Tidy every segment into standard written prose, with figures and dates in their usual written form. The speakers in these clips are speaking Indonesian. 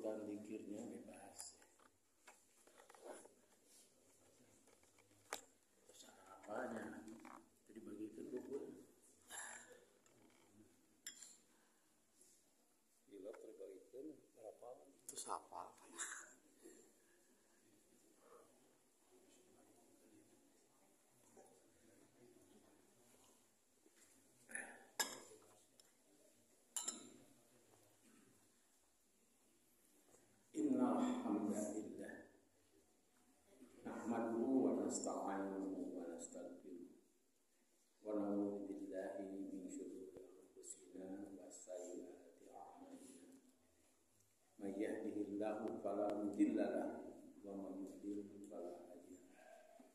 kegiatan zikirnya bebas. Apanya? Jadi bagikan buku. Gila terbagikan berapa? Terus apa? Innal hamdalillah nahmaduhu wa nasta'inuhu wa nastaghfiruh wa na'udzu billahi min shururi anfusina wa sayyiati a'malina. May yahdihillahu fala mudilla lahu wa may yudlil fala hadiya lahu.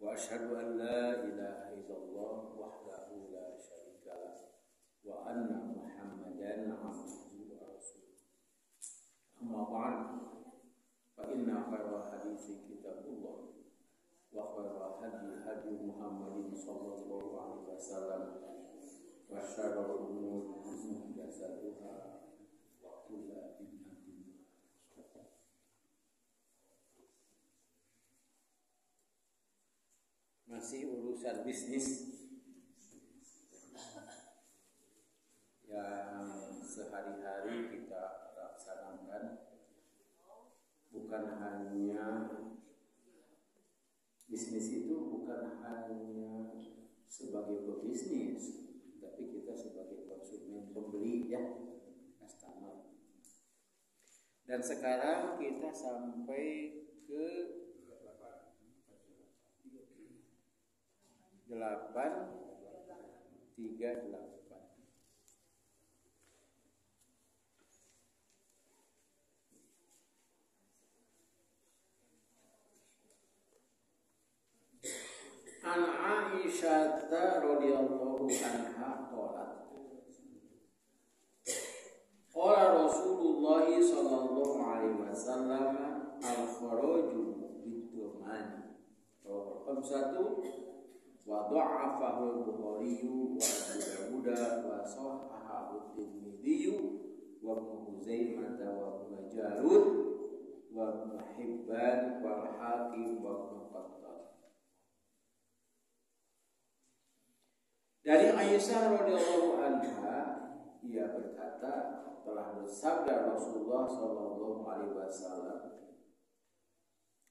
Wa asyhadu an la ilaha illallah wahdahu la syarika lahu wa anna Muhammadan 'abduhu wa rasuluh. Amma ba'd, fa inna khairal hadithi kitabullah wa khairal hadi Muhammadin sallallahu alaihi wasallam wa syarrul umuri muhdatsatuha wa kullu bid'atin. Masih urusan bisnis yang sehari-hari kita laksanakan, bukan hanya bisnis itu bukan hanya sebagai pebisnis, tapi kita sebagai konsumen, pembeli, ya, customer. Dan sekarang kita sampai ke 838. An Aisyah radhiyallahu anha qalat qala Rasulullah sallallahu alaihi wasallam al-kharaju bid-duman wa khamsatu wa dha'afahu al-Bukhari wa Abu Dawud wa sahahahu at-Tirmidzi wa Ibnu Huzaimah wa Ibnu Jarud wa Ibnu Hibban wal Hakim wa Ibnu Qattan. Dari Aisyah radhiyallahu anha, ia berkata, telah bersabda Rasulullah sallallahu alaihi wasallam,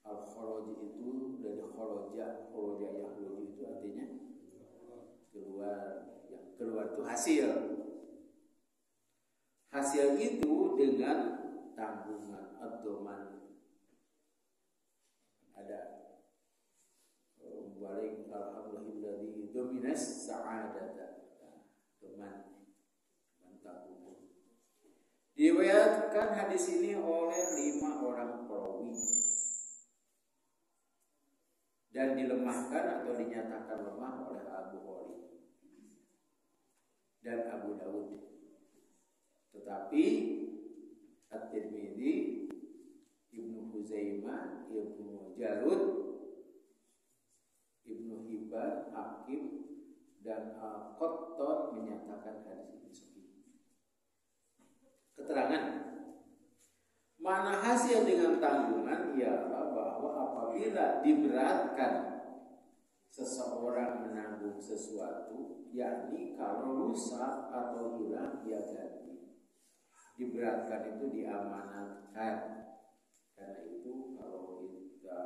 al-kharaj itu dari kharaja yahluju itu artinya keluar, yang keluar itu hasil. Hasil itu dengan tanggungan ad-dhaman. Ada balik alhamdulillah dominas sa'adata teman tanggungan. Diriwayatkan hadis ini oleh 5 orang perawi dan dilemahkan atau dinyatakan lemah oleh Al-Bukhari dan Abu Dawud. Tetapi At-Tirmidzi, Ibnu Huzaimah, Ibnu Jarud, Ibnu Hibban, Hakim, dan Qattan menyatakan hadis ini sahih. Keterangan mana hasil dengan tanggungan ialah bahwa apabila diberatkan seseorang menanggung sesuatu, yakni kalau rusak atau hilang dia ganti. Diberatkan itu diamanatkan. Karena itu kalau kita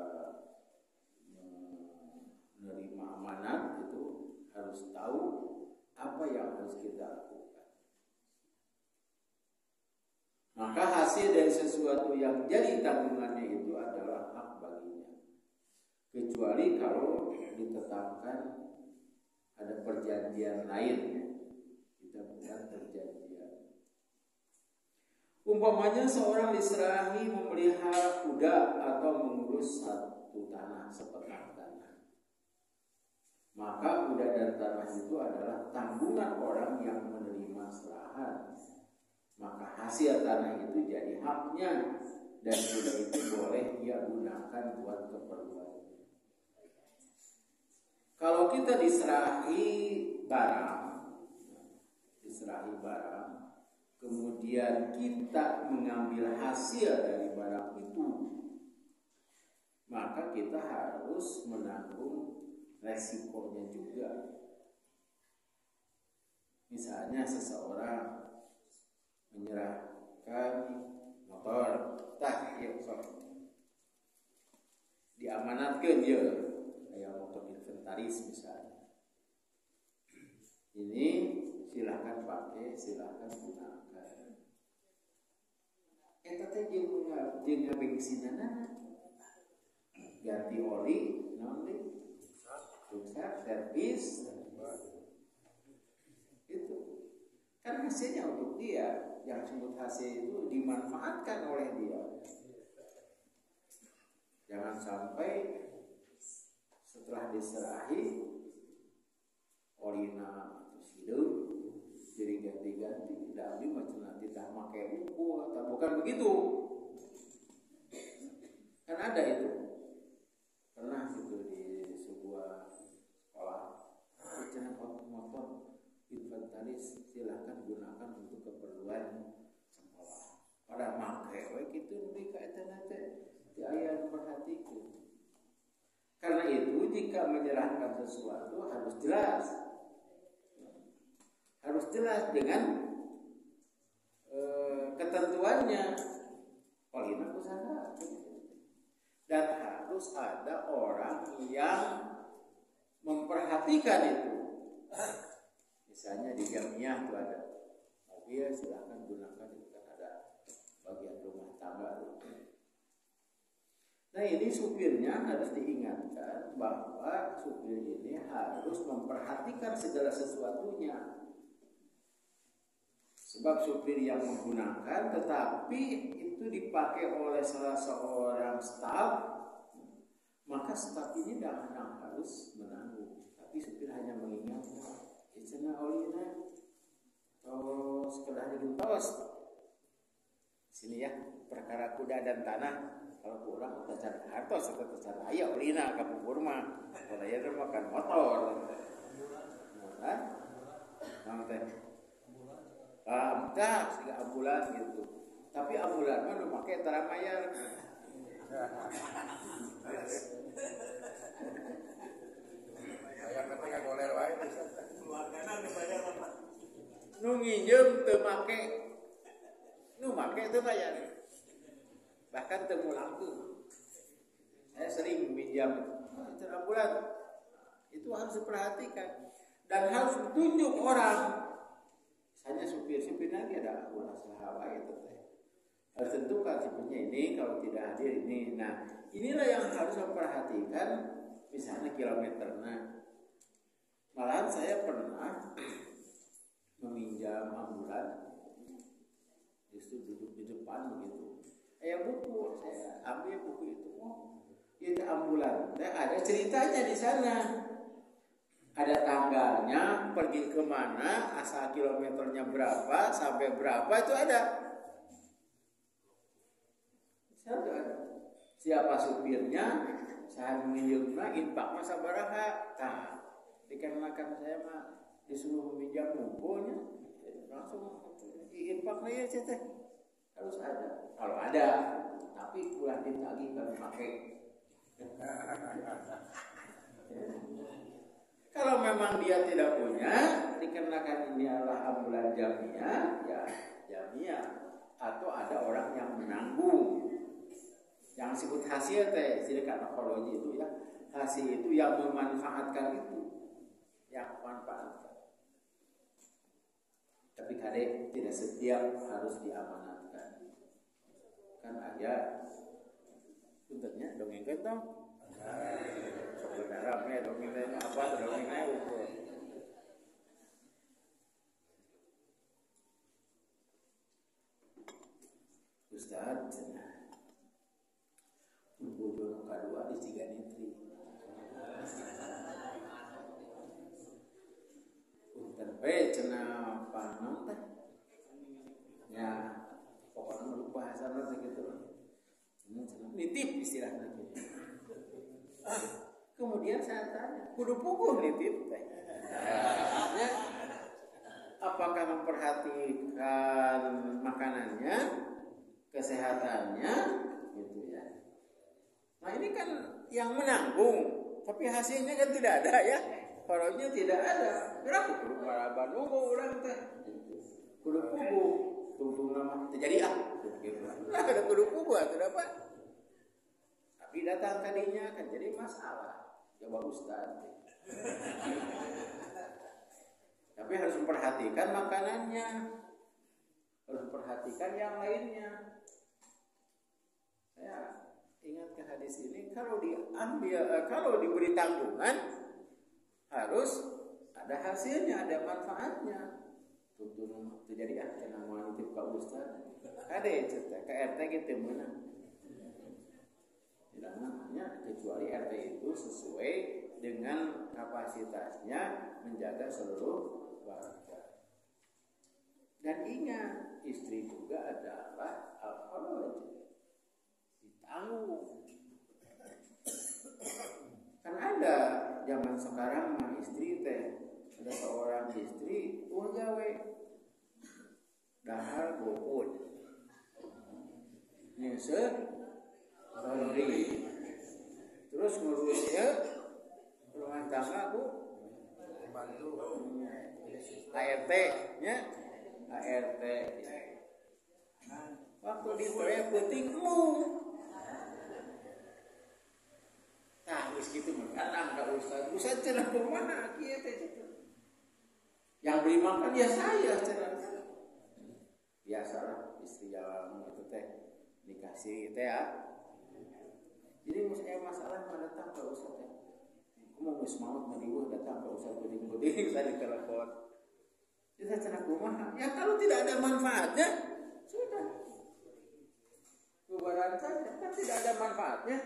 menerima amanat itu harus tahu apa yang harus kita lakukan. Maka hasil dari sesuatu yang jadi tanggungannya itu adalah hak baginya, kecuali kalau ditetapkan ada perjanjian lain, kita buat perjanjian. Umpamanya seorang diserahi memelihara kuda atau mengurus satu tanah, sepetang tanah, maka kuda dan tanah itu adalah tanggungan orang yang menerima serahan. Maka hasil tanah itu jadi haknya dan kuda itu boleh dia gunakan buat keperluannya. Kalau kita diserahi barang, kemudian kita mengambil hasil dari barang itu, maka kita harus menanggung resikonya juga. Misalnya seseorang menyerahkan motor, diamanatkan dia kayak motor inventaris misalnya. Ini silahkan pakai, silahkan gunakan. Eta teh jeung bensinana ganti oli, naon deui? Rusak, servis. Itu kan hasilnya untuk dia. Yang disebut hasil itu dimanfaatkan oleh dia. Jangan sampai setelah diserahi olina terus hidup jadi ganti-ganti, tidak abdi macam tidak pakai uku atau bukan begitu. Kan ada itu, pernah itu di sebuah sekolah, motor inventaris silahkan gunakan untuk keperluan sekolah. Pada make we kitu nepi ka eta teh aya perhatikan. Karena itu jika menyerahkan sesuatu harus jelas. Harus jelas dengan ketentuannya. Olehna usaha. Dan harus ada orang yang memperhatikan itu. Misalnya di jamiah itu ada mobil, silahkan gunakan, itu kan ada bagian rumah tangga itu. Nah ini supirnya harus diingatkan bahwa supir ini harus memperhatikan segala sesuatunya. Sebab supir yang menggunakan tetapi itu dipakai oleh salah seorang staf, maka staf ini tidak harus menanggung. Tapi supir hanya mengingatkan, cenah olina atau sekedah digentos. Sini ya, perkara kuda dan tanah. Kalau kurang tercari hartos atau tercari ayah olina kapupur mah. Kalau ya makan motor. Kan? Nah, teh. Dah, sehingga ambulan gitu. Tapi ambulan mah nu make tara mayar. Bayar nanti ka goler wae. Keluargana dibayar apa? Nu nginjem teu make. Nu make teu bayar. Bahkan teu mulangkeun. Saya sering meminjam ambulan. Itu harus diperhatikan dan harus ditunjuk orang. Hanya supir-supir nanti ada ulah sahawa itu teh. Harus tentukan supirnya ini, kalau tidak hadir ini. Nah, inilah yang harus memperhatikan misalnya kilometernya. Malahan saya pernah meminjam ambulan, justru duduk di depan begitu. Buku, saya ambil buku itu. Oh, itu ambulan. Nah, ada ceritanya di sana. Ada tanggalnya, pergi kemana, asal kilometernya berapa, sampai berapa itu ada. Siapa supirnya, saya meminjamnya, infaknya sabaraha. Nah, dikarenakan saya mah disuruh meminjam bukunya, langsung infaknya ya teh harus ada. Kalau ada, tapi pulang ditagih kalau pakai. Kalau memang dia tidak punya, dikarenakan ini adalah ambulan jamiah, ya jamiah. Atau ada orang yang menanggung. Yang disebut hasil teh, silakan ekologi itu ya. Hasil itu yang memanfaatkan itu. Yang memanfaatkan. Tapi kadang tidak setiap harus diamanatkan. Kan ada bentuknya dongeng dong. Sebenarnya dongengnya apa? Dongengnya ukur. Ustaz, bodoh kedua di tiga nitri. Unten bae cenah panon teh. Ya, pokoknya lupa bahasana segitu. Nitip istilahnya. Kemudian saya tanya, kudu puguh nitip teh. Ya. apakah memperhatikan makanannya, kesehatannya, gitu ya. Nah ini kan yang menanggung, tapi hasilnya kan tidak ada ya. Faraunya tidak ada. Berapa kudu maraban nunggu orang teh. Kudu pugu, tunggu nama terjadi Nah ada kudu pugu atau apa? Tapi datang tadinya kan jadi masalah. Coba Ustaz. Tapi harus memperhatikan makanannya, harus memperhatikan yang lainnya. Saya ingat ke hadis ini, kalau diberi tanggungan harus ada hasilnya, ada manfaatnya. Tuntun terjadi cenah mau nitip ka Ustaz. Kade cerita ke RT gitu mana? Tidak namanya kecuali RT itu sesuai dengan kapasitasnya menjaga seluruh warga. Dan ingat, istri juga adalah al-kharaj, ditanggung. Kan ada zaman sekarang mah istri teh, ada seorang istri tua gawe dahar bobot nyusul laundry terus ngurusnya rumah tangga bu bantu ART nya ART waktu ditoya pentingmu geus kitu mendatang ka Ustaz cenah kumaha kieu teh yang beli makan ya saya cenah biasalah istri jalan itu teh dikasih teh ya. Jadi masalah mendatang ka Ustaz teh kumaha geus maot madieuh datang ka Ustaz puding-puding saya ditelepon kita cenah kumaha ya kalau tidak ada manfaatnya sudah bubaran saja kan tidak ada manfaatnya.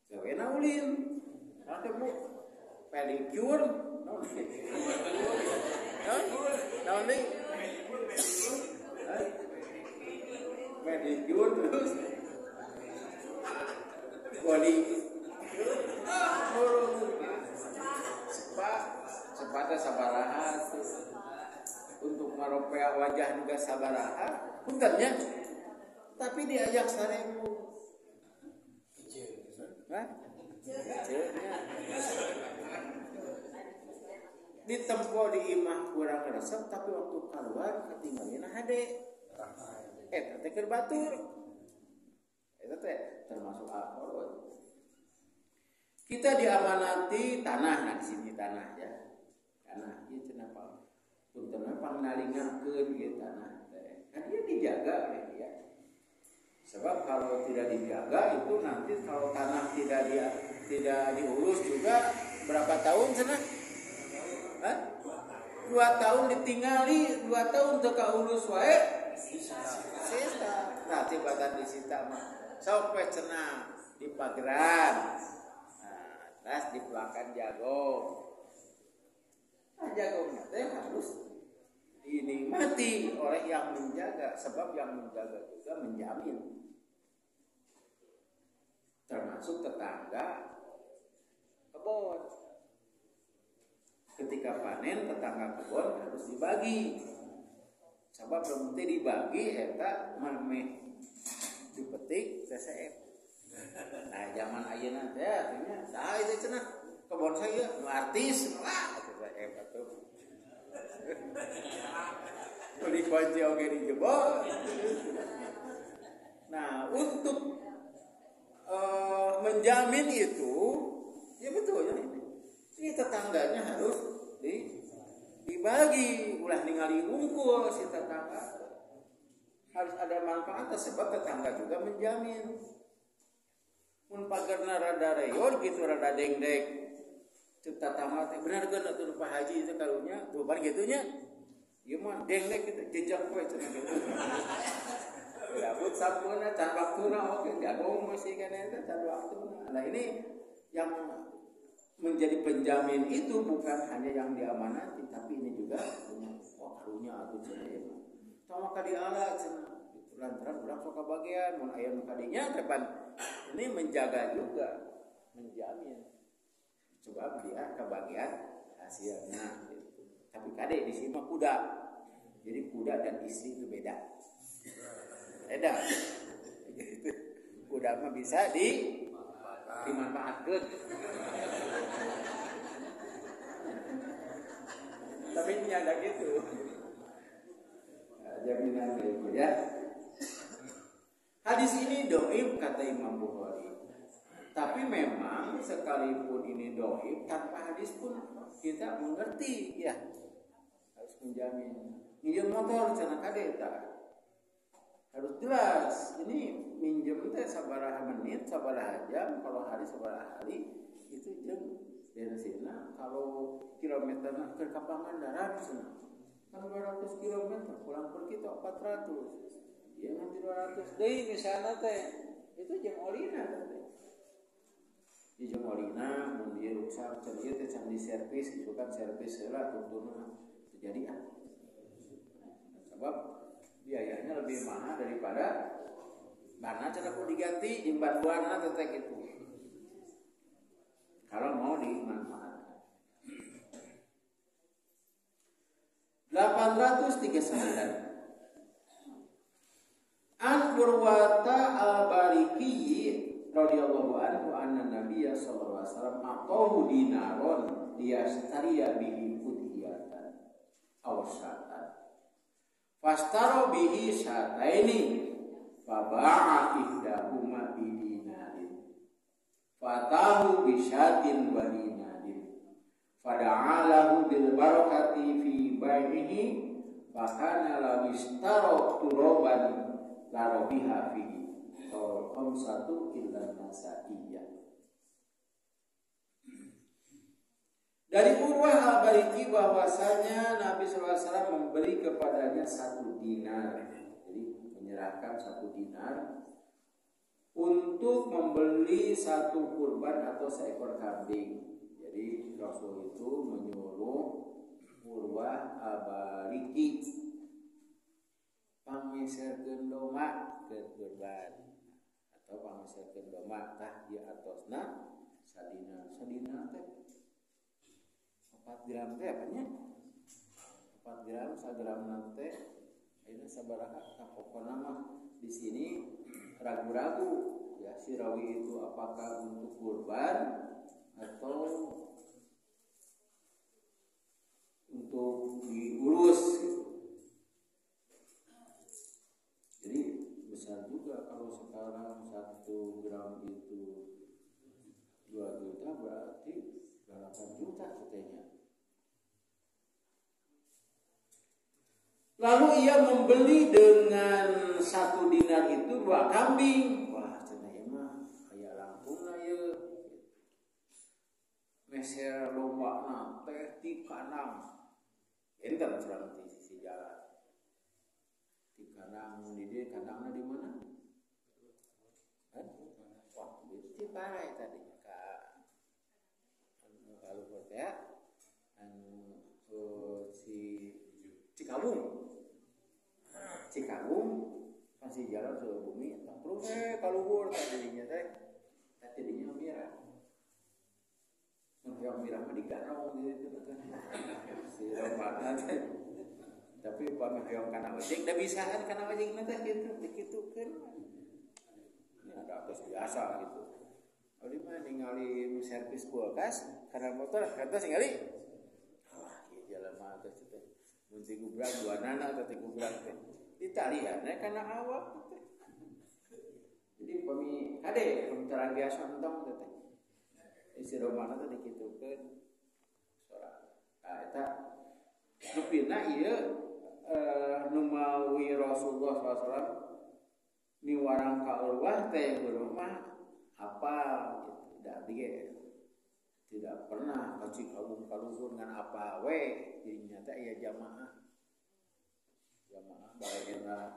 Gawena ulin, ada bu, pedicure, pedicure terus, body, sepatah sabaraha, untuk meropea wajah juga sabaraha, puntennya, tapi diajak sarebu. Ditempo di imah kurang resep tapi waktu keluar ketinggalin hade teh keur batur eta teh termasuk alkohol. Kita diamanati tanah, nah di sini tanah ya tanah ieu cenah pang punten pangalingakeun ieu tanah teh kan dia dijaga ya. Sebab kalau tidak dijaga itu nanti kalau tanah tidak diurus juga berapa tahun sana? 2 tahun ditinggali, 2 tahun teu kaurus wae sista. Nah tibatan disita mah sok we cenah di pageran. Nah, terus di pelakan jagung. Nah, jagungnya teh harus dinikmati oleh yang menjaga, sebab yang menjaga juga menjamin. Termasuk tetangga kebun. Ketika panen tetangga kebun harus dibagi. Sebab berarti dibagi eta mameh dipetik TCF. Nah zaman ayeuna teh artinya saha itu cenah kebun saya nu artis lah TCF atuh. Beli kunci oge dijebol. Nah untuk menjamin itu ya betul ya ini tetangganya harus dibagi ulah ningali unggul si tetangga harus ada manfaat sebab tetangga juga menjamin mun pagerna rada reyor gitu rada dengdek tetangga teh bener kan atuh Pak Haji itu karunya bubar gitunya ieu mah dengdek gitu jejak we cenah gitu. Rambut sampurna can waktuna oke jagung masih kan eta can waktuna. Nah ini yang menjadi penjamin itu bukan hanya yang diamanati tapi ini juga karunya atuh cenah ieu mah. Tong ka diala cenah gitu lantaran urang sok kabagian mun aya nu kadinya depan ini menjaga juga menjamin sebab dia kebagian hasilnya gitu. Tapi kade di sini mah kuda. Jadi kuda dan istri itu beda. Beda. Gitu. Kuda mah bisa dimanfaatkan. Tapi nyada gitu. Nah, jaminan itu ya. Hadis ini dhaif kata Imam Bukhari. Tapi memang sekalipun ini dhaif, tanpa hadis pun kita mengerti ya. Harus menjamin. Minjem motor cenah kade tah. Harus jelas. Ini minjem teh sabaraha menit, sabaraha jam, kalau hari sabaraha hari itu jeung bensinna kalau kilometerna ke Pangandaran cenah. Kan 200 km pulang pergi teh 400. Ya nanti 200 deui misalna teh. Itu jeung olina teh. Di jeung olina mun dieu rusak can ieu teh can diservis gitu kan servis heula tuntuna terjadi sebab biayanya lebih mahal daripada mana cara mau diganti jeung bantuanna teh gitu. Kalau mau dimanfaatkan. 839 An Urwata al-Bariki radhiyallahu anhu anna Nabiyya sallallahu alaihi wasallam aqahu dinaron liyastariya bihi udhiyatan aw syatan fastara bihi syataini faba'a ihdahuma bidinarin fatahu bisyatin wa dinarin fada'alahu bil barakati fi bai'ihi fakana lawistara turoban larobiha fihi satu illa nasa'iyah. Dari Urwah al-Bariki bahwasanya Nabi SAW memberi kepadanya 1 dinar. Jadi menyerahkan 1 dinar untuk membeli 1 kurban atau seekor kambing. Jadi Rasul itu menyuruh Urwah al-Bariki pangeserkeun domba ke kurban atau pangeserkeun domba tah di atosna sadina teh 4 gram teh apanya 4 gram 1 gram teh ayeuna sabaraha pokona mah di sini ragu-ragu ya si rawi itu apakah untuk kurban atau untuk diurus gitu. Jadi besar juga kalau sekarang 1 gram itu 2 juta berarti 8 juta katanya. Lalu ia membeli dengan 1 dinar itu 2 kambing. Wah, cenah mah aya langkungna ye. Meser lombana teh di kanang. Enten urang di sisi jalan. Di kanang di dia kanangna di mana? Wah, di Parai tadi ka kalau teh si Cikawung masih jalan ke bumi terus kaluhur tadinya teh tadinya mirah yang mirah mah digarong gitu kan si rombana tapi pamehong kana ojek da bisaan kana ojek teh gitu dikitukeun ini ada atas biasa gitu oli mah ningali servis kulkas kana motor kata ningali wah ieu jelema teh mun ti gubrang dua nana atau ti gubrang teh ditaliannya karena awak teh. Jadi pami kade pembicaraan biasa entong teh. Isi romana teh dikitukeun sora. Nah eta rupina ieu nu mawi Rasulullah SAW miwarang ka Urwah teh rumah apa gitu. Tidak pernah kaci kaluhur dengan apa we jadinya teh aya jamaah baheula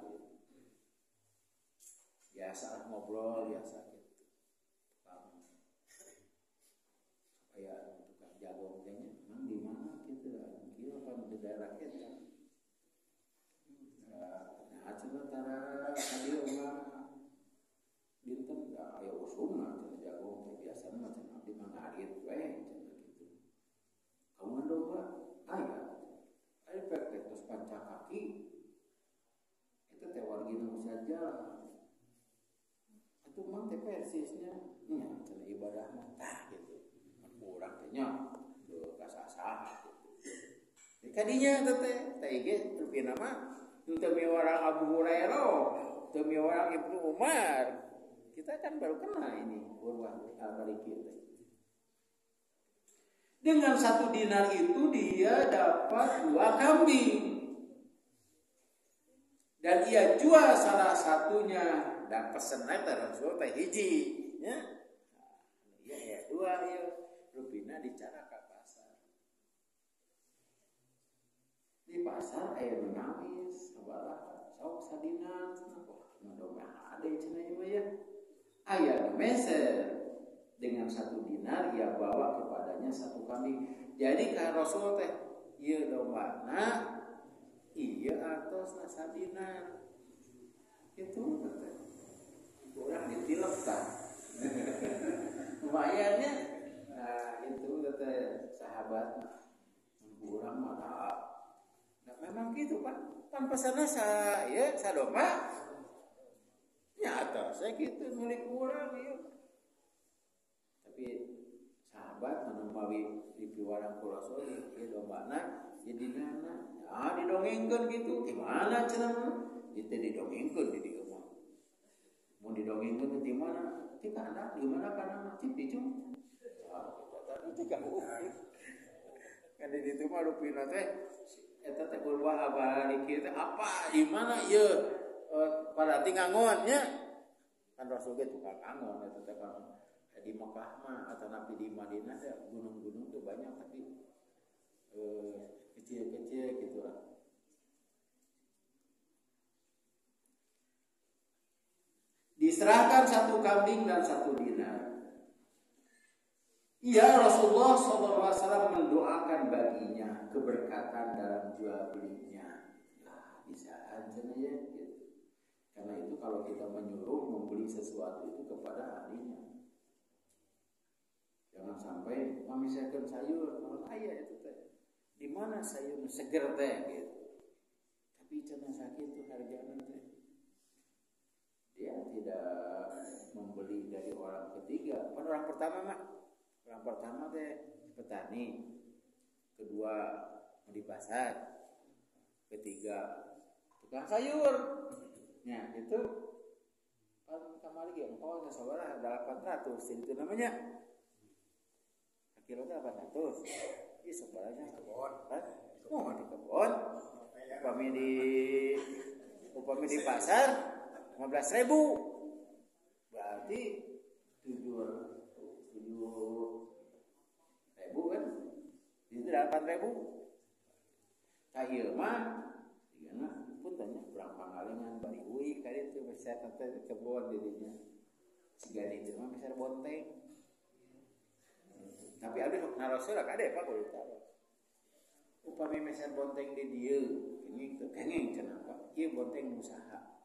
biasa ngobrol biasa gitu. Kayak tukang jagung teh mang di mana gitu lah. Kira apa di daerah kita. Nah, sementara tadi mah dinten da aya usumna teh jagung teh biasana mah cenah abdi mah ngarit we cenah gitu. Kamu domba aya itu mah teh persisnya nya cenah ibadah mah tah gitu urang teh nya kasasah gitu kadinya teh ge rupina mah teu miwarang Abu Hurairah teu miwarang Ibnu Umar kita kan baru kena ini Urwah al-Maliki teh. Dengan 1 dinar itu dia dapat 2 kambing. Dan ia jual salah satunya dan pesen eta Rasul teh hiji nya. Ya 2 ieu rupina dicara ka pasar. Di pasar aya nu nangis sabaraha sok sadina mudah-mudahan ada cenah ieu ya. Aya meser dengan 1 dinar ia bawa kepadanya 1 kambing. Jadi ka Rasul teh ieu dombana ieu artosna 1 dinar. Itu teh. Urang ditilep tah. Lumayannya. Nah, itu teh sahabat urang mah nah, memang gitu kan. Pan pesanna ya domba. Nyata saya gitu milik urang ieu. Tapi sahabat menempawi di piwarang ku Rasul ieu dombana jadi nana didongengkeun gitu gimana cenah itu didongengkeun di dieu mah mun didongengkeun di mana ti kana di mana kana ti picung tadi teh gak kan di ditu mah rupina teh eta teh Urwah al-Maliki teh apa di mana ieu pada tinggangon nya kan Rasul ge tukang angon eta teh kan di Mekah mah atau nabi di Madinah ada gunung-gunung tuh banyak tapi kecil-kecil gitu lah. Diserahkan 1 kambing dan 1 dinar. Ia Rasulullah SAW mendoakan baginya keberkatan dalam jual belinya. Nah, bisa aja ya gitu. Karena itu kalau kita menyuruh membeli sesuatu itu kepada ahlinya. Jangan sampai memisahkan sayur, kalau ayah itu teh. Di mana sayur seger teh gitu. Tapi cenah sakit itu harganya teh. Dia tidak membeli dari orang ketiga. Pada orang pertama mah, orang pertama teh petani, kedua di pasar, ketiga tukang sayur. Nah itu kan kamari ge engkau nggak sabar 800 itu namanya. Kilo 800. Ih sebaranya kebon. Oh, di kebon. Upami di pasar 15.000. Berarti 7.000 kan? Itu 8.000. Ka ieu mah digana pun tanya urang pangalengan bari euy ka ditu besar teh kebon dirinya. Siga ditu mah besar bonteng. Tapi ada Rasul kade Pak kudu tahu. Upami meser bonteng di dieu, ini teu kenging cenah Pak. Ieu bonteng usaha.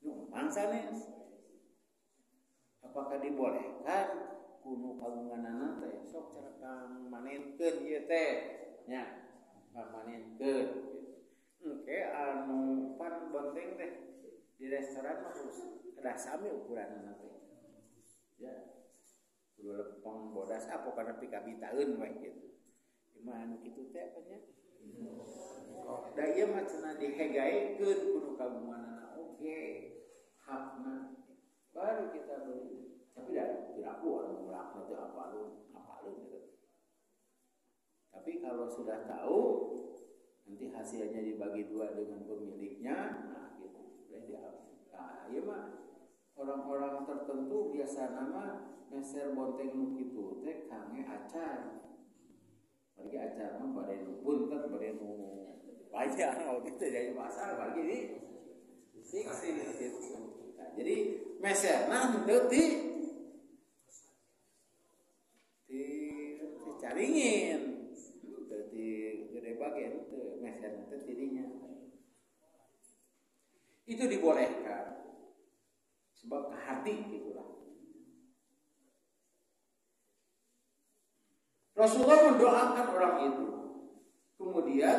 Nu mangsanes. Apakah dibolehkan kuno kagunganana teh sok cara manenkeun ieu teh nya manenkeun. Engke anu pan bonteng teh di restoran mah kedah sami ukuranna teh. Ya. Kudu lempeng bodas apa kana pikabitaeun we gitu. Gimana kitu teh apa nya? Da ieu mah cenah dihegaekeun kudu kagunganana oge hakna baru kita beli. Tapi dah tidak anu mulakna teh apalun gitu. Tapi kalau sudah tahu nanti hasilnya dibagi 2 dengan pemiliknya, nah gitu. Boleh diambil. Nah, ieu mah orang-orang tertentu biasa nama meser bonteng nu kitu teh kange acar. Bagi acar mah bade nu buntet, bade nu bayar gitu jadi pasar bagi di fiksi gitu. Nah, jadi meserna henteu dicaringin. Di gede bagian teu meserna teh tidinya. Itu dibolehkan. Sebab kehati gitulah. Rasulullah mendoakan orang itu. Kemudian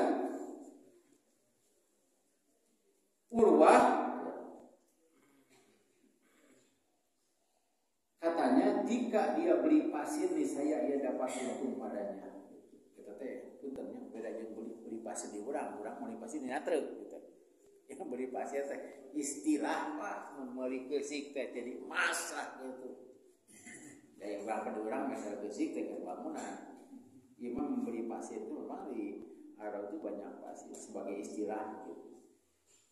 Urwah jika dia beli pasir niscaya ia dapat untung padanya. Kita teh puntennya beda jeung beli pasir di urang beli pasir di natreu gitu. Yang beli pasir teh istilah Pak meuli keusik teh jadi emas lah gitu. Dari urang ke urang masalah keusik teh bangunan. Imam membeli pasir itu memang di Arab itu banyak pasir sebagai istilah gitu.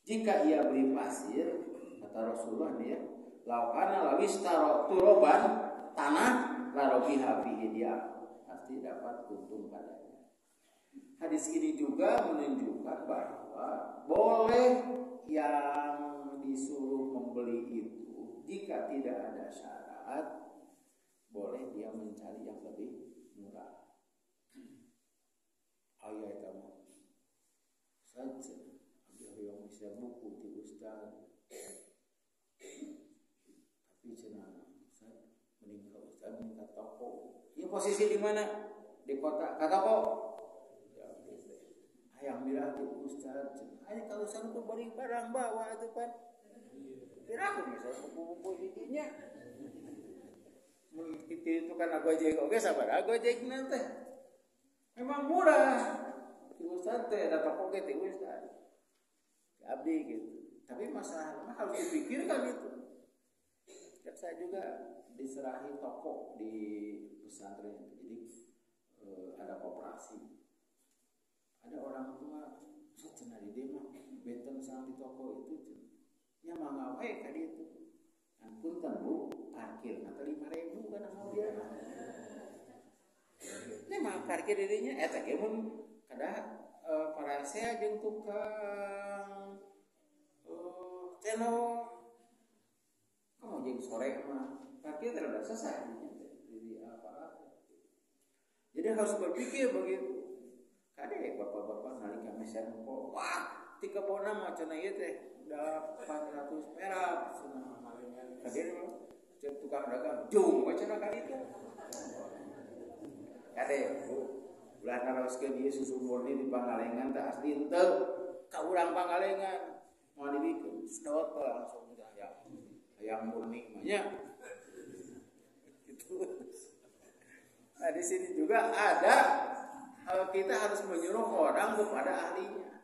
Jika ia beli pasir kata Rasulullah dia laukana lawis turoban tanah larobiha fihi dia pasti dapat untung padanya. Hadis ini juga menunjukkan bahwa boleh yang disuruh membeli itu jika tidak ada syarat boleh dia mencari yang lebih murah. Ayat kamu saja ada yang bisa buku di Ustaz tapi cenah Ustaz meninggal Ustaz minta toko ini posisi di mana di kota kata kok ayam bilang di Ustaz ayo kalau Ustaz tuh beli barang bawa itu kan kira aku misalnya buku-buku didinya itu kan aku aja oke sabar aku aja nanti memang murah di Ustaz teh ada toko ke di Ustaz abdi gitu tapi masalahnya harus dipikirkan itu. Dan saya juga diserahi toko di pesantren jadi ada koperasi ada orang tua saya di dia mah benten sang di toko itu nya mangga wae ka ditu punten Bu parkir nanti 5.000 kan mau dia ini mah parkir dirinya eta ge mun kada para saya jeung tukang channel kamu jeung sore mah parkir teh udah selesai jadi apa jadi harus berpikir begitu kade bapak-bapak nalika mesen kok wah ti kebona mah cenah ieu teh udah 400 perak cenah kade cek tukang dagang jung we cenah ka ditu kade Bu ulah naroskeun ieu susu murni di Pangalengan teh asli teu ka urang Pangalengan mau dibikin sedot langsung udah ayam murni mah nya gitu. Nah di sini juga ada kita harus menyuruh orang kepada ahlinya.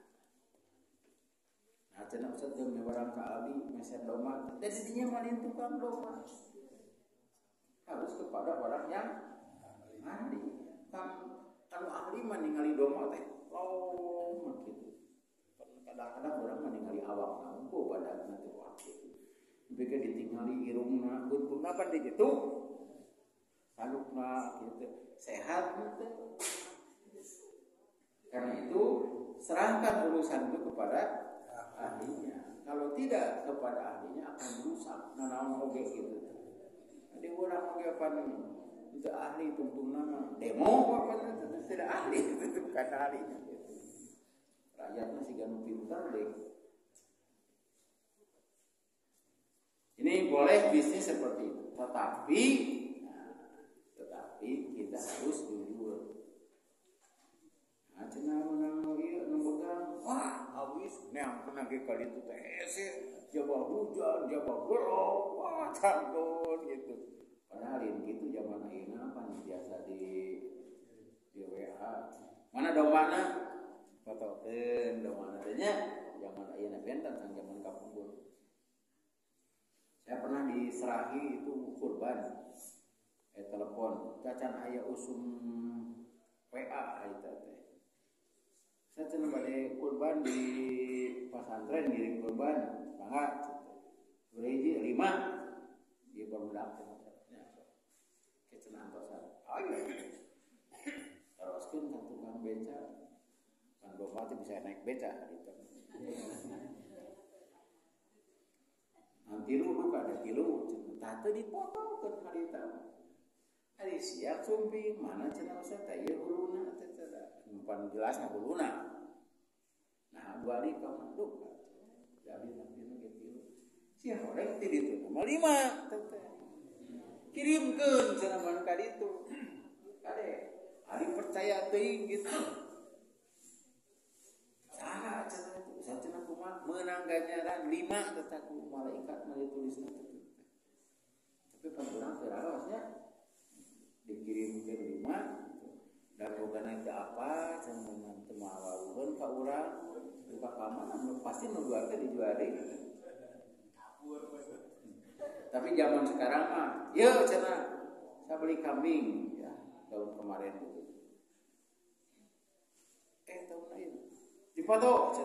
Nah cenah Ustaz jeung barang ka ahli meser doma teh didinya malin tukang doma harus kepada orang yang ahli kalau ahli mah ningali doma teh mah gitu. Kadang-kadang orang mah ningali awak nampu pada nanti waktu. Bika ditinggali irungna kunturna pan di kitu. Salukna gitu sehat gitu. Karena itu serahkan urusan itu kepada ahlinya. Kalau tidak kepada ahlinya akan rusak. Nanaon oge gitu. Jadi orang oge pan itu ahli tungtungna demo apa tidak ahli itu bukan ahlinya gitu. Rakyatnya sih gak pintar deh. Ini boleh bisnis seperti itu, tetapi kita harus jujur. Nah, cenah menang ieu nembegan, wah awis neang pernah ge kali itu teh hese, jaba hujan, jaba gelap, wah takut gitu. Padahal ini gitu zaman ayeuna pan biasa di WA. Mana dompana? Fotokeun domana teh nya zaman ayeuna benten sang zaman kapungkur. Saya pernah diserahi itu kurban. Telepon, cacan aya usum WA eta teh. Saya cenah bade kurban di pasantren ngiring kurban, mangga. Urang 5 di barudak teh. Ke cenah antosan. Ayo. Teruskeun ka tukang beca. Kan domba bisa naik beca gitu. Nanti lu ada kilo, tante dipotongkeun harita. Ari siap sumping mana cenah Ustaz teh ieu huluna teh teh. Umpan jelasna huluna. Nah, balik ka manduk. Jadi nanti ge kilo. Sia horeng ti ditu mah 5 teh. Kirimkeun cenah man ka ditu. Kade, ari percaya teuing gitu. Saha cenah itu? Ustaz cenah kumaha meunang ganjaran 5 teh ku malaikat meuli tulisna teh. Tapi pan urang teu raosnya dikirimkeun lima da bogana teh apa cenah teu mawalueun ka urang buka kamana pasti nu jual teh dijual deui. Tapi zaman sekarang mah yeuh cenah saya beli kambing ya tahun kemarin itu. Tahun lain dipoto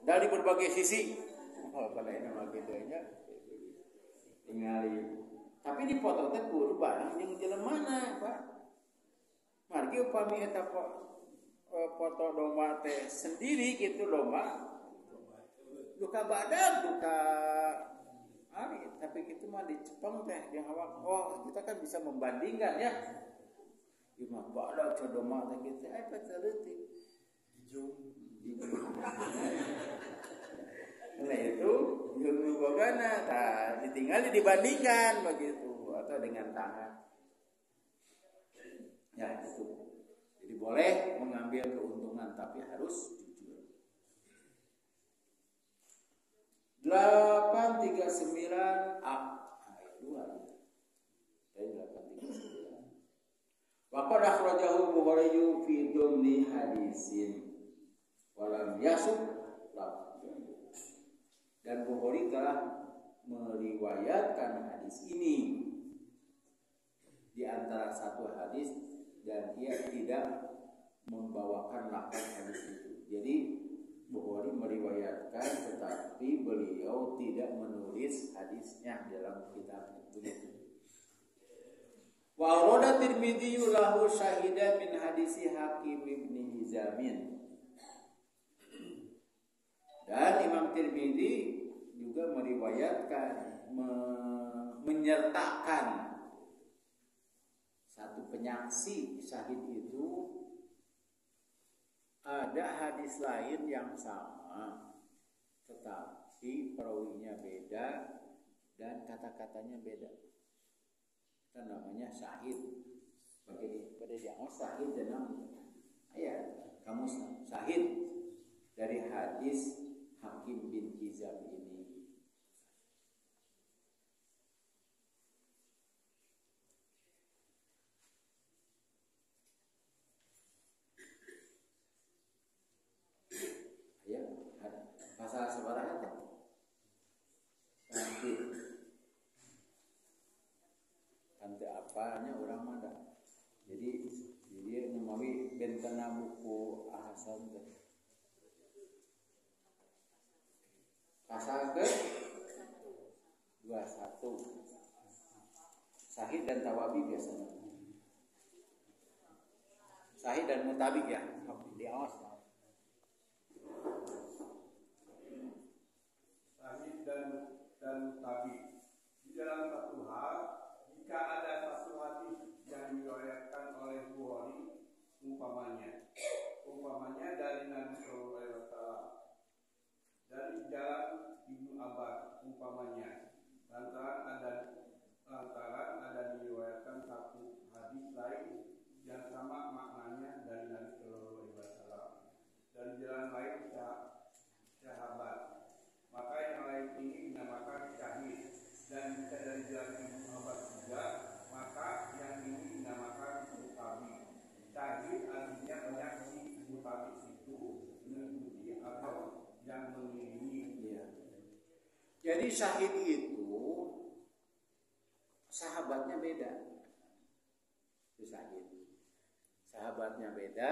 dari berbagai sisi. Kalau kalian mah kitu nya ningali. Tapi dipoto teh kudu bareng jeung jelemana, Pak. Margi upami eta foto domba teh sendiri gitu domba. Duka badag, duka ari, tapi kitu mah di Jepang teh di awak. Oh, kita kan bisa membandingkan ya. Ieu mah badag ca domba teh kitu, apa teh leutik. Nah itu yang bogana ditinggali dibandingkan begitu atau dengan tangan. Ya itu. Jadi boleh mengambil keuntungan tapi harus jujur. 839A ayat 2. Ayat 839. Wa qad akhrajahu Bukhari fi dhumni hadisin walam yasub. Dan Bukhari telah meriwayatkan hadis ini di antara satu hadis dan dia tidak membawakan lafaz hadis itu. Jadi Bukhari meriwayatkan tetapi beliau tidak menulis hadisnya dalam kitab itu. Wa awrada Tirmidzi lahu syahidan min hadisi Hakim bin Hizam. Dan Imam Tirmidzi juga meriwayatkan menyertakan satu penyaksi syahid itu ada hadis lain yang sama tetapi perawinya beda dan kata-katanya beda. Itu namanya syahid. Pada dianggap syahid dan kamu syahid dari hadis Hakim bin Hizam ini. Ya, pasal sebarang itu. Nanti apanya orang mana? Jadi dia memawi bentana buku ahasan teh. Pasal ke 21 Sahih dan tawabi biasanya. Sahih dan mutabi ya di awas. Sahih dan mutabi di dalam satu hal jika ada satu hadis yang diriwayatkan oleh Bukhari umpamanya dari Nabi Sallallahu Alaihi Wasallam dari jalan Ibnu Abbas umpamanya lantaran ada diriwayatkan satu hadis lain yang sama maknanya dari Nabi Sallallahu Alaihi Wasallam dan jalan lain sahabat, maka yang lain ini dinamakan syahid. Dan jika dari jalan Ibnu Abbas juga, maka yang ini dinamakan mutabi. Syahid artinya penyaksi, mutabi itu mengikuti atau yang mengiringi. Ya. Jadi syahid itu sahabatnya beda. Itu syahid. Sahabatnya beda,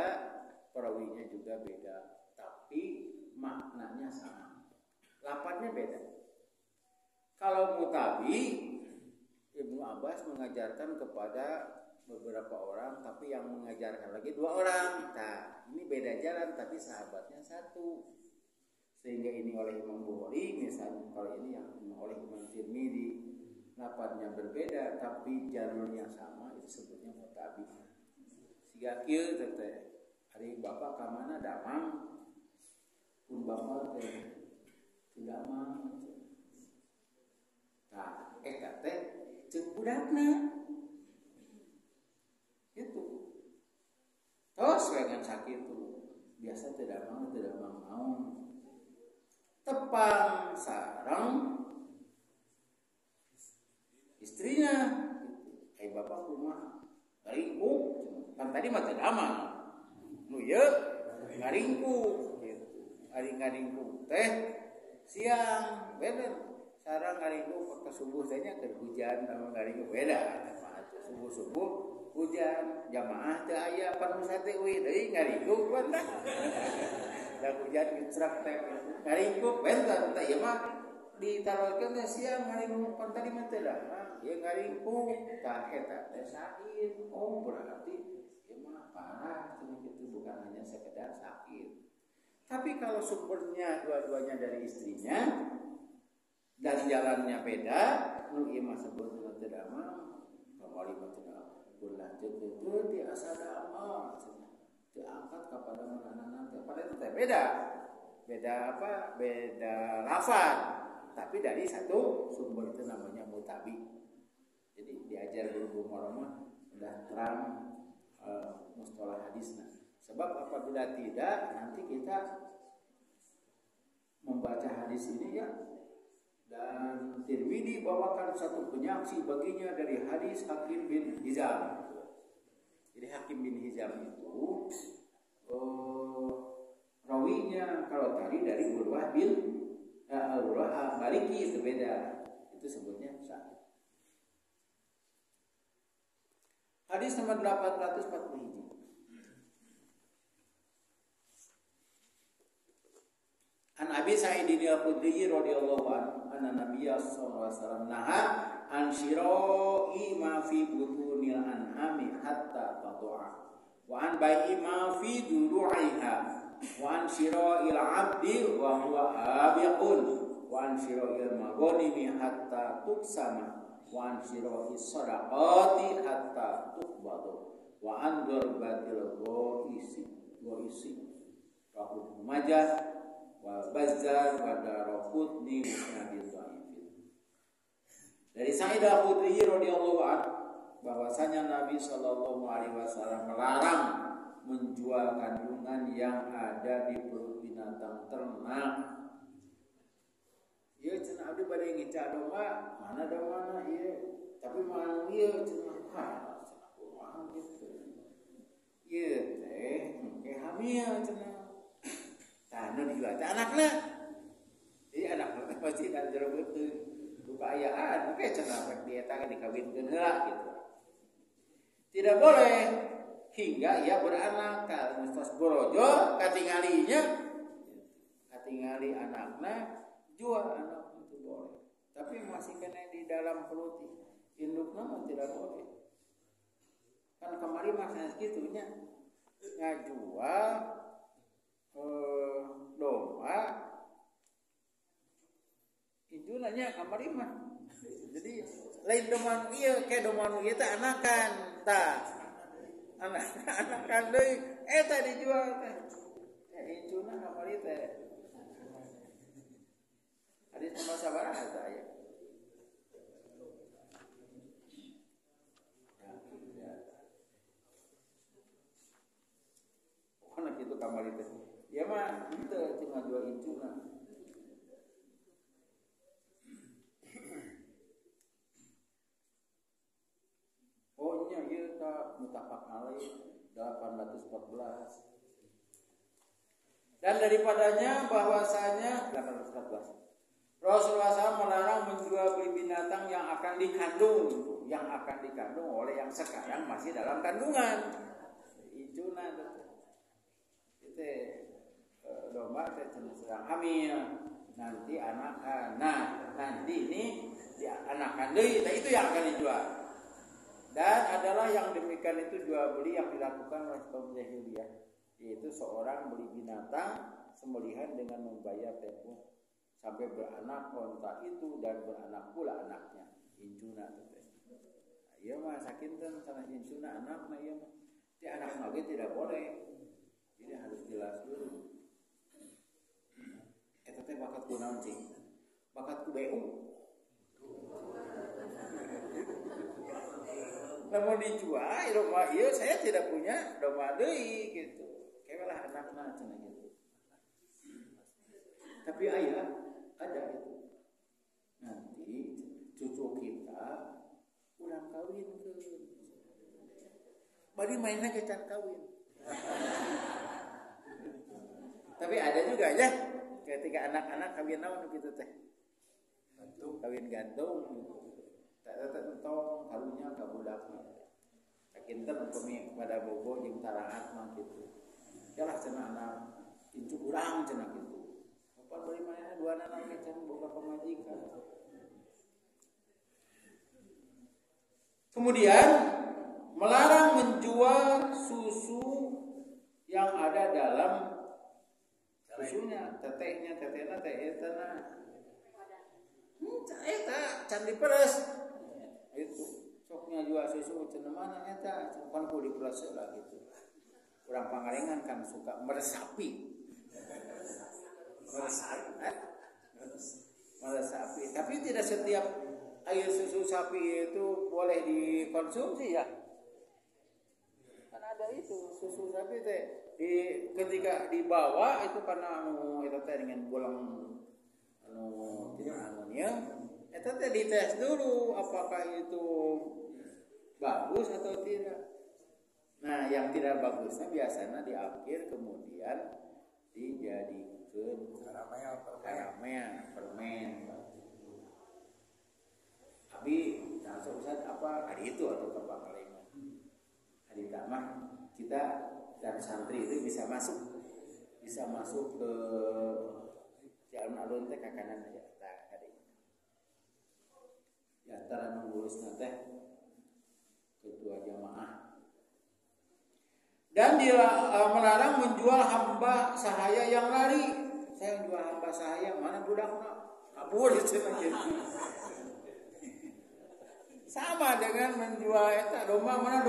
perawinya juga beda, tapi maknanya sama. Lafadznya beda. Kalau mutabi, Ibnu Abbas mengajarkan kepada beberapa orang, tapi yang mengajarkan lagi 2 orang. Nah, ini beda jalan, tapi sahabatnya satu. Sehingga ini oleh Imam Bukhari, misalnya kalau ini yang oleh Imam Tirmidzi, lafadznya berbeda, tapi jalurnya sama, itu sebutnya mutabi. Siga kieu teh, hari bapak ka mana damang, pun bapak teh tidak mang. Nah, eta teh ceuk budakna. Itu. Tos dengan sakitu. Biasa tidak mau. Tepang sareng istrinya. Bapak kumaha? ngaringkuk kan tadi mah teu damang nu ieu ngaringkuk gitu ari ngaringkuk teh siang beda sareng ngaringkuk ke subuh teh nya keur hujan sama ngaringkuk beda subuh hujan jamaah teu aya panusa teh euy deui ngaringkuk banda da hujan ngecrak teh ngaringkuk benta teh ieu mah ditarokeun teh siang ngaringkuk pan tadi mah teu damang ieu ngaringkuk tah eta teh sakit oh berarti ieu mah parah kitu bukan hanya sekedar sakit. Tapi kalau sumbernya dua-duanya dari istrinya dan jalannya beda, nu ieu mah sebutna teu damang, kamari mah teu damang. Ulah teu di asada amal, teu angkat kepada manehna teh. Padahal teh beda. Beda apa? Beda lafaz. Tapi dari satu sumber itu namanya mutabi. Jadi diajar guru mah udah terang mustalah hadisna. Sebab apabila tidak nanti kita membaca hadis ini ya dan Tirmidzi bawakan satu penyaksi baginya dari hadis Hakim bin Hizam. Jadi Hakim bin Hizam itu rawinya kalau tadi dari Urwah bin Urwah Maliki itu beda. Itu sebutnya sahih. Hadis nomor 841. An Abi Sa'id al-Khudri radhiyallahu anhu anna Nabiyya sallallahu alaihi wasallam naha an syira'i ma fi butunil an'ami hatta tad'a wa an bai'i ma fi duru'iha wa an syira'il 'abdi wa huwa abiqun wa an syira'il maghanimi hatta tuqsama wa an syira'is sadaqati hatta tuqbadu wa an darbatil ghaisi rahu Majah wa Bazzar wa Daraqutni musnadin dhaifin. Dari Sa'id al-Khudri radhiyallahu anhu bahwasanya Nabi sallallahu alaihi wasallam melarang menjual kandungan yang ada di perut binatang ternak. Ieu cenah abdi bade ngica domba, mana domana ieu? Tapi mah ieu cenah cenah kumaha gitu. Ieu teh engke hamil cenah. Anu dijual teh anakna. Jadi anakna pasti kan jero beuteung. Buka ayaan, oke cenah rek dieta dikawinkeun heula gitu. Tidak boleh hingga ia beranak ka mustas borojo katingalinya. Katingali anakna jual anak itu boleh. Tapi masih kena di dalam perut indukna mah tidak boleh. Kan kemarin masih segitunya ngajual domba itu nanya kamar imah. Jadi lain domba ieu ke domba ieu teh anakan tah anakan deui eta dijual teh incuna kamar ieu teh hadis nomor sabaraha eta aya pokona kitu kamar ieu teh ya mah itu cuma jual incuna. Oh nya ieu ta mutafaq alaih 814. Dan daripadanya bahwasanya 814. Rasulullah SAW melarang menjual beli binatang yang akan dikandung oleh yang sekarang masih dalam kandungan. Incuna itu domba sedang hamil nanti anakan. Nah, nanti ini anakan deui, itu yang akan dijual. Dan adalah yang demikian itu jual beli yang dilakukan oleh kaum jahiliyah, yaitu seorang beli binatang sembelihan dengan membayar tempo sampai beranak onta itu dan beranak pula anaknya. Incuna teh. Ieu mah sakinten kana incuna anakna ieu mah. Ti anak mah tidak boleh. Jadi harus jelas dulu. Eta teh bakat kunaon cing? Bakat ku BU. Lamun dijual domba ieu saya tidak punya domba deui gitu. Kewelah anakna cenah gitu. Tapi aya ada itu. Nanti cucu kita ulang kawin ke bari mainnya ke can kawin. Tapi ada juga ya ketika anak-anak kawin naon gitu teh. Kawin gantung. Tak tentong karunya ka budakna. Sakinten upami pada bogo jeung tarahat mah kitu. Yalah cenah anak incu urang cenah kitu. Apa bari mainnya dua anak ge can boga pamajikan. Kemudian melarang menjual susu yang ada dalam susunya, tetehnya teh eta can diperes. Itu soknya jual susu cenah mana eta, can ku diperes lah gitu. Urang Pangalengan kan suka meresapi. Meresapi, tapi tidak setiap air susu sapi itu boleh dikonsumsi ya. Kan ada itu susu sapi teh ketika dibawa itu karena itu teh dengan bolang tidak amonium, itu teh dites dulu apakah itu bagus atau tidak. Nah, yang tidak bagusnya biasanya diakhir kemudian dijadikan karamel, permen. Tapi langsung Ustaz apa hari itu atau ke Pangalengan. Hari tamah kita dan santri itu bisa masuk ke jalan alun teh ka kanan aja tah kade. Ya antara ngurusna teh ketua jamaah. Dan dia melarang menjual hamba sahaya yang lari. Saya jual hamba sahaya mana budakna? Kabur cenah gitu. Sama dengan menjual eta domba mana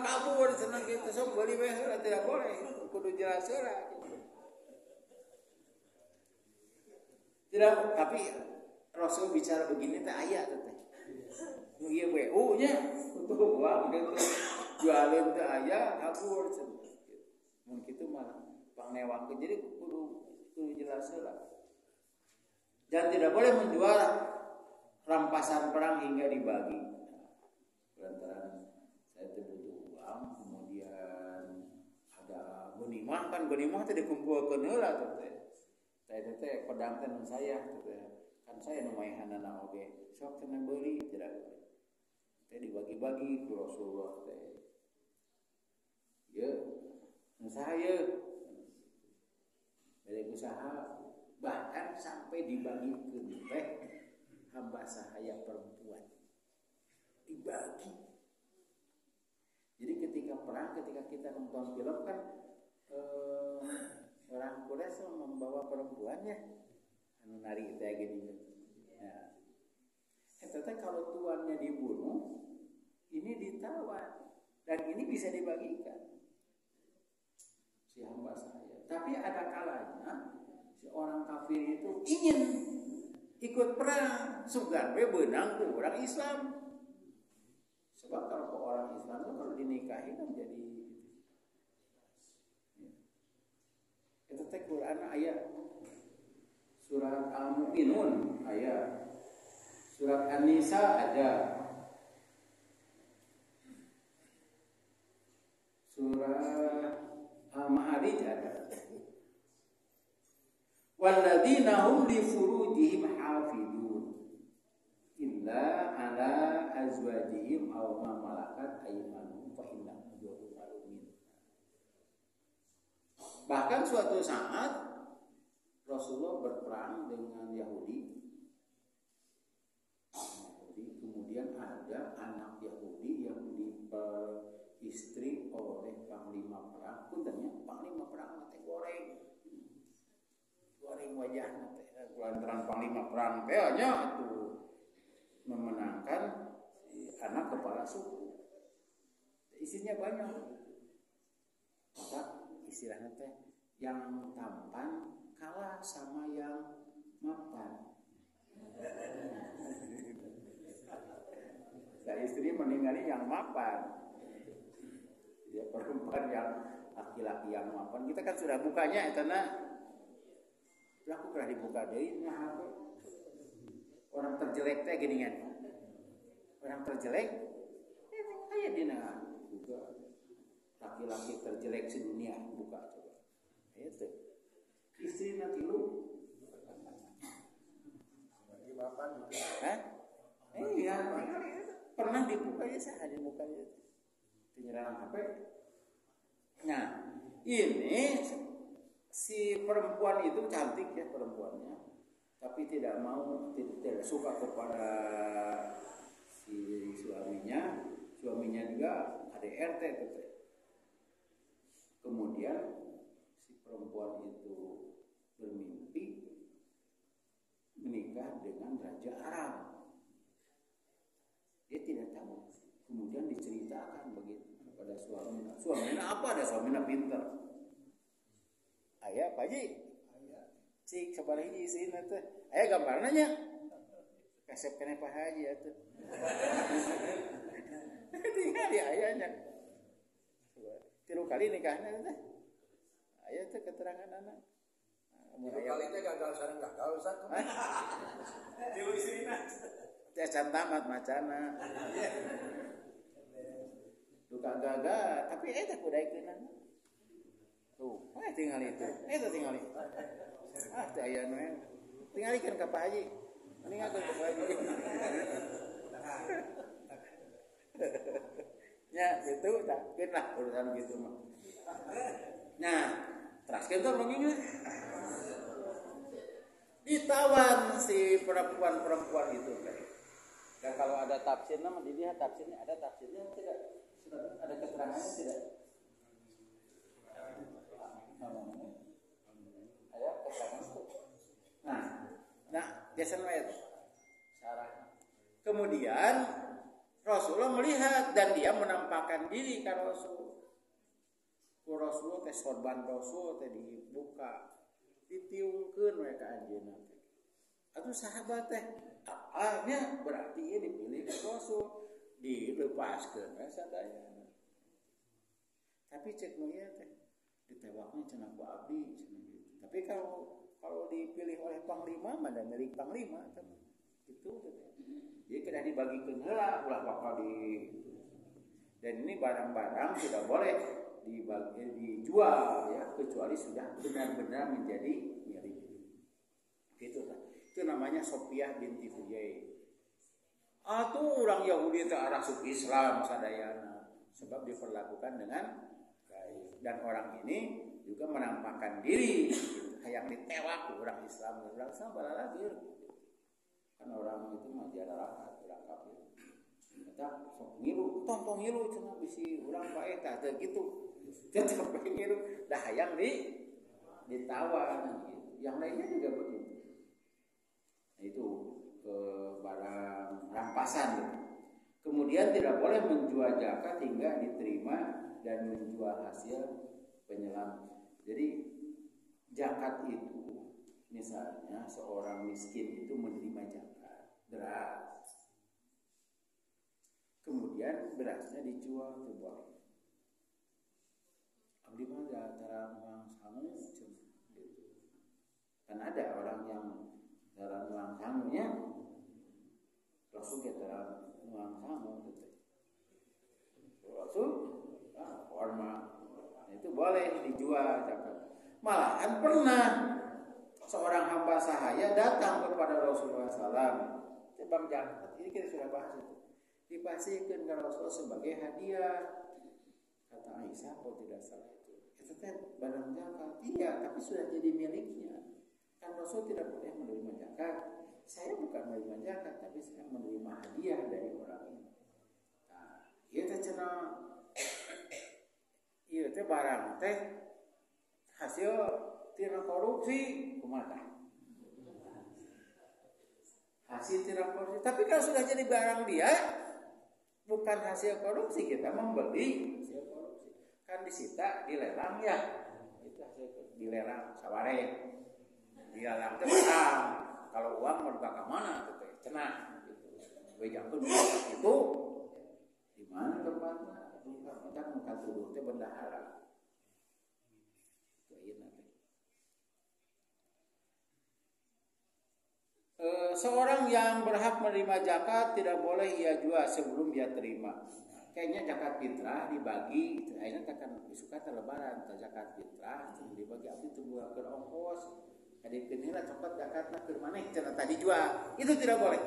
kabur cenah kitu sok beli we heula tidak boleh kudu jelas heula gitu. Tidak, tapi Rasul bicara begini teh aya teh. Nu ieu WU nya untuk uang gitu. Jualin teh aya kabur cenah. Mun kitu mah pangnewangkeun jadi kudu jelas heula. Dan tidak boleh menjual rampasan perang hingga dibagi. Lantaran saya butuh uang, kemudian ada gonimah teh dikumpulkeun heula teh. Saya teh pedang teh saya teh. Kan saya nu maehanana oge. Sok cenah beuli tidak. Teh dibagi-bagi ku Rasulullah teh. Ye, nu saya bere usaha bahkan sampai dibagikeun teh hamba sahaya perempuan. Dibagi. Jadi ketika kita nonton film kan orang Quraisy membawa perempuannya anu nari teh gini. Nah, eta kalau tuannya dibunuh, ini ditawan dan ini bisa dibagikan si hamba saya. Tapi ada kalanya si orang kafir itu ingin ikut perang, sugan we beunang ku orang Islam. Sebab kalau orang Islam itu kalau dinikahi kan jadi itu teh Quran ayat surat Al-Mu'minun ayat surat An-Nisa ada surat Al-Ma'arij ada walladzina hum li furujihim hafidun illa ala azwajihim aw ma malakat aymanuhum fa innahum ghairu malumin. Bahkan suatu saat Rasulullah berperang dengan Yahudi. Kemudian ada anak Yahudi yang diperistri oleh panglima perang. Puntennya panglima perang teh goreng wajahna teh. Lantaran panglima perang teh nya atuh memenangkan anak kepala suku. Isinya banyak. Maka istilahnya teh yang tampan kalah sama yang mapan. Nah, istri meninggali yang mapan. Ya, perempuan yang laki-laki yang mapan. Kita kan sudah bukanya etana. Aku pernah dibuka deui nya orang terjelek teh gini kan. Orang terjelek aya dina juga laki-laki terjelek sedunia buka coba. Itu istri nanti lu Bagi bapak juga. Iya, pernah dibuka ya saya dibuka itu. Penyerahan HP. Nah, ini si perempuan itu cantik ya perempuannya, tapi tidak mau, tidak suka kepada si suaminya. Suaminya juga KDRT gitu. Kemudian si perempuan itu bermimpi menikah dengan Raja Arab. Dia tidak tahu. Kemudian diceritakan begitu kepada suaminya. Suaminya apa? Ada suaminya pinter. Ayah, Pak Haji. Cik sabaraha sih nanti. Ayah gambarnya. Kasep kena Pak Haji itu. Tinggal di ayahnya. 3 kali nikahnya teh. Ayah teh keterangan anak. 3 kali teh gagal sareng gagal Ustaz. Tilu istrina. Teh can tamat macana. Duka gagal, tapi eta kudaikeun. Tuh, tinggal itu. Eta tinggal itu. Teh aya nu tinggalikeun ka Pak Haji. Meninggalkeun ka Pak Haji. Ya, itu takkin lah urusan gitu mah. Nah, teraskeun tuh mengingat. Ditawan si perempuan itu teh. Dan kalau ada tafsirnya mah dilihat tafsirnya, ada tafsirnya tidak? Sudah ada keterangannya tidak? Ada keterangan itu. Nah, biasanya itu sarah. Kemudian Rasulullah melihat dan dia menampakkan diri ke Rasul. Rasul teh sorban Rasul teh dibuka, ditiungkeun we ka anjeunna teh. Atuh sahabat teh, nya berarti ieu dipilih ke Rasul, dilepaskeun we sadayana. Tapi cek nu ieu teh ditewakna cenah ku abdi cenah gitu. Tapi kalau dipilih oleh panglima mah dan milik panglima teh gitu teh. Jadi kena dibagikan heula ulah bakal dan ini barang-barang tidak boleh dijual ya kecuali sudah benar-benar menjadi milik. Gitu kan. Itu namanya Sofiah binti Huyai. Tuh orang Yahudi teh arasuk Islam sadayana sebab diperlakukan dengan baik dan orang ini juga menampakkan diri gitu. Hayang ditewak orang Islam lagi. Kan orang itu mah jarang berangkat ya. Kita sok ngilu, tong ngilu cenah bisi urang bae tah teh kitu. Tetep ngilu, dah hayang ditawan gitu. Yang lainnya juga begitu. Nah, itu barang rampasan gitu. Kemudian tidak boleh menjual zakat hingga diterima dan menjual hasil penyelam. Jadi zakat itu misalnya seorang miskin itu menerima zakat beras, kemudian berasnya dijual ke boleh. Abdi mah antara uang sangu, gitu. Kan ada orang yang dalam uang sangunya, langsung kita dalam uang sangu, gitu. Langsung, formal, itu boleh dijual zakat. Malahan pernah seorang hamba sahaya datang kepada Rasulullah SAW. Bang zakat ini kita sudah bahas itu. Dipasihkan ke Rasul sebagai hadiah. Kata Aisyah, kalau tidak salah itu. Itu kan barang zakat. Iya, tapi sudah jadi miliknya. Kan Rasul tidak boleh menerima zakat. Saya bukan menerima zakat, tapi saya menerima hadiah dari orang ini. Nah, iya teh cenah. Iya teh barang teh hasil tina korupsi kumaha hasil tina korupsi, tapi kalau sudah jadi barang dia bukan hasil korupsi, kita membeli hasil korupsi kan disita dilelang ya, itu hasil dilelang saware dilelang teh barang, kalau uang mau dipakai mana teh cenah gitu bejangkeun itu di mana tempatnya kita mengkat tuduh teh bendahara. Seorang yang berhak menerima zakat tidak boleh ia jual sebelum dia terima. kayaknya zakat fitrah dibagi ayeuna tekan suka teh lebaran teh zakat fitrah dibagi abdi teu buakeun ongkos kadikeun heula cokot zakatna keur maneh cenah tadi jual itu tidak boleh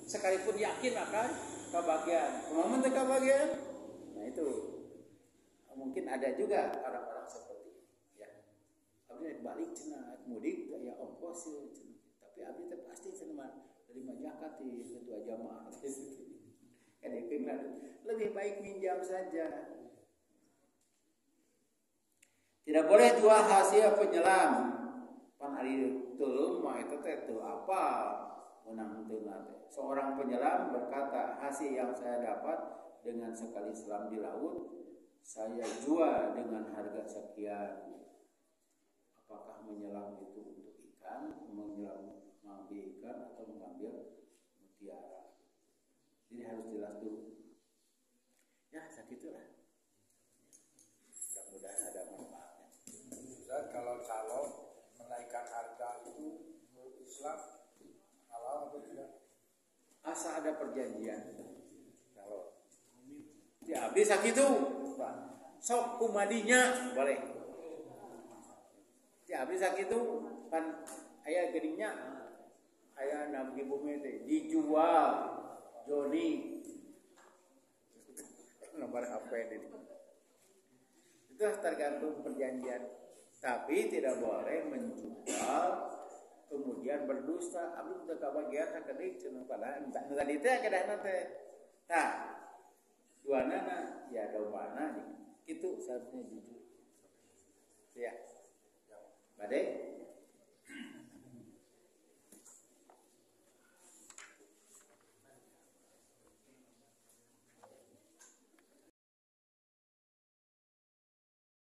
sekalipun yakin akan kebagian momen teu kebagian nah itu mungkin ada juga orang-orang seperti itu ya abdi balik cenah mudik ya ongkos cenah tapi abdi teh pasti cenah terima zakat di ketua jamaah lebih baik minjam saja. Tidak boleh jual hasil penyelam. Pan ari teuleum mah eta teh teu apa menang teu teh. Seorang penyelam berkata, hasil yang saya dapat dengan sekali selam di laut saya jual dengan harga sekian. Apakah menyelam itu untuk ikan, menyelam mengambil ikan atau mengambil mutiara? Jadi harus jelas dulu. Ya, segitulah. Mudah-mudahan ada manfaatnya. Ustaz, kalau calon menaikkan harga itu menurut Islam halal atau tidak? Asal ada perjanjian. Kalau ya habis sakitu, Pak. Sok kumadinya boleh. Ya habis sakitu kan aya geuninnya aya 6.000 teh dijual Joni nomor HP itu tergantung perjanjian tapi tidak boleh menjual kemudian berdusta abdi teu kabagian sakedik cenah padahal tadi teh kadang teh tah duanana ya dombana kitu seharusnya jujur ya bade